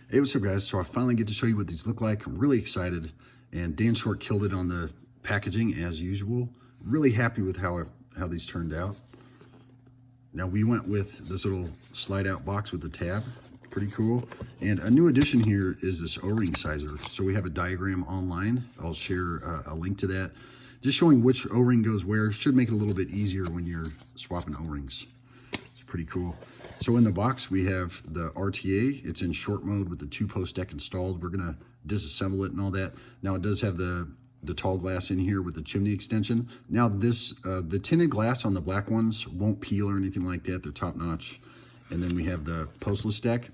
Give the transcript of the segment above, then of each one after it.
Hey, what's up guys? So I finally get to show you what these look like. I'm really excited, and Dan Short killed it on the packaging as usual. Really happy with how these turned out. Now we went with this little slide out box with the tab, pretty cool. And a new addition here is this O-ring sizer. So we have a diagram online. I'll share a link to that, just showing which O-ring goes where. Should make it a little bit easier when you're swapping O-rings. It's pretty cool. So in the box, we have the RTA. It's in short mode with the 2-post deck installed. We're gonna disassemble it and all that. Now it does have the tall glass in here with the chimney extension. Now this, the tinted glass on the black ones won't peel or anything like that. They're top notch. And then we have the postless deck.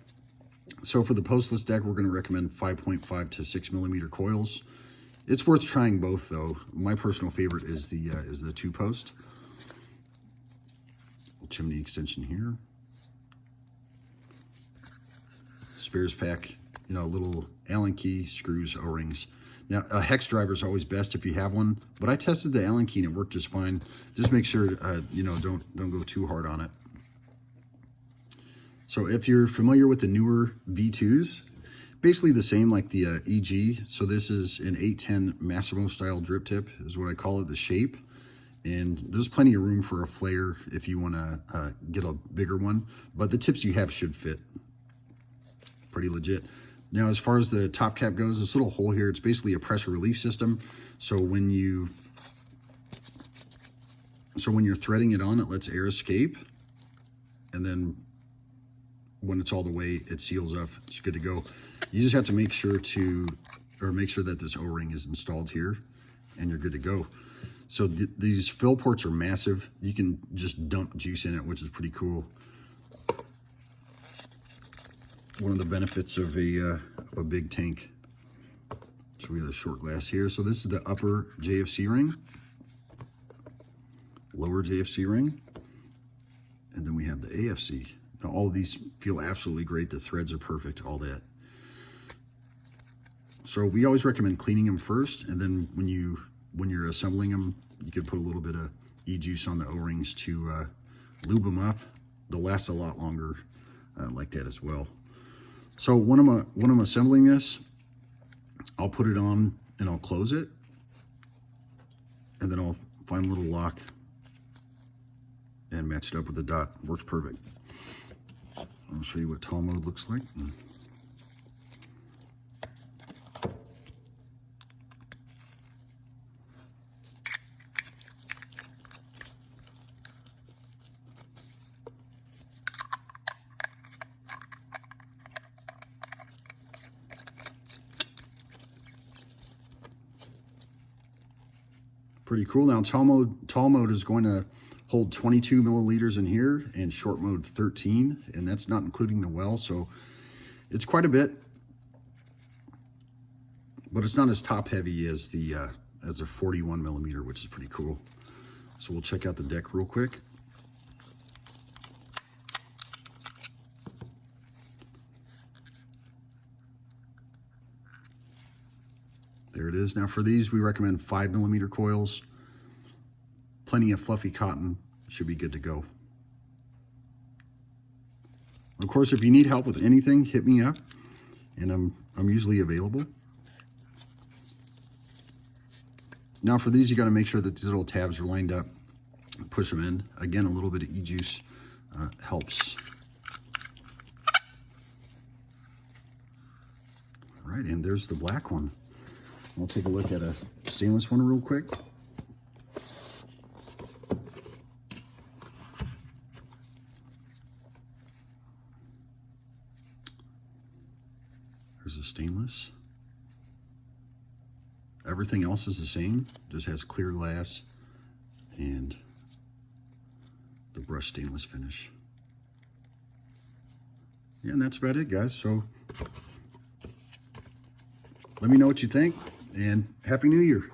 So for the postless deck, we're gonna recommend 5.5 to 6 millimeter coils. It's worth trying both though. My personal favorite is the 2-post. Chimney extension here. Spares pack, you know, little Allen key, screws, O-rings. Now, a hex driver is always best if you have one, but I tested the Allen key and it worked just fine. Just make sure, you know, don't go too hard on it. So if you're familiar with the newer V2s, basically the same like the EG. So this is an 810 Massimo style drip tip is what I call it, the shape. And there's plenty of room for a flare if you want to get a bigger one, but the tips you have should fit. Pretty legit. Now, as far as the top cap goes, this little hole here, it's basically a pressure relief system. So when you're threading it on, it lets air escape, and then when it's all the way, it seals up. It's good to go. You just have to make sure that this O-ring is installed here, and you're good to go. So these fill ports are massive. You can just dump juice in it, which is pretty cool. One of the benefits of a big tank. So we have the short glass here. So this is the upper JFC ring, lower JFC ring, and then we have the AFC. Now all of these feel absolutely great. The threads are perfect, all that. So we always recommend cleaning them first, and then when you're assembling them, you could put a little bit of e-juice on the O-rings to lube them up. They'll last a lot longer like that as well. So when I'm assembling this, I'll put it on and I'll close it, and then I'll find a little lock and match it up with the dot. Works perfect. I'll show you what tall mode looks like. Pretty cool. Now tall mode is going to hold 22 milliliters in here, and short mode 13, and that's not including the well, so it's quite a bit, but it's not as top heavy as a 41 millimeter, which is pretty cool. So we'll check out the deck real quick. There it is. Now for these, we recommend 5 millimeter coils. Plenty of fluffy cotton, should be good to go. Of course, if you need help with anything, hit me up, and I'm usually available. Now for these, you got to make sure that these little tabs are lined up. Push them in. Again, a little bit of e-juice helps. All right, and there's the black one. We'll take a look at a stainless one real quick. There's a stainless. Everything else is the same, just has clear glass and the brushed stainless finish. Yeah, and that's about it, guys. So let me know what you think, and Happy New Year.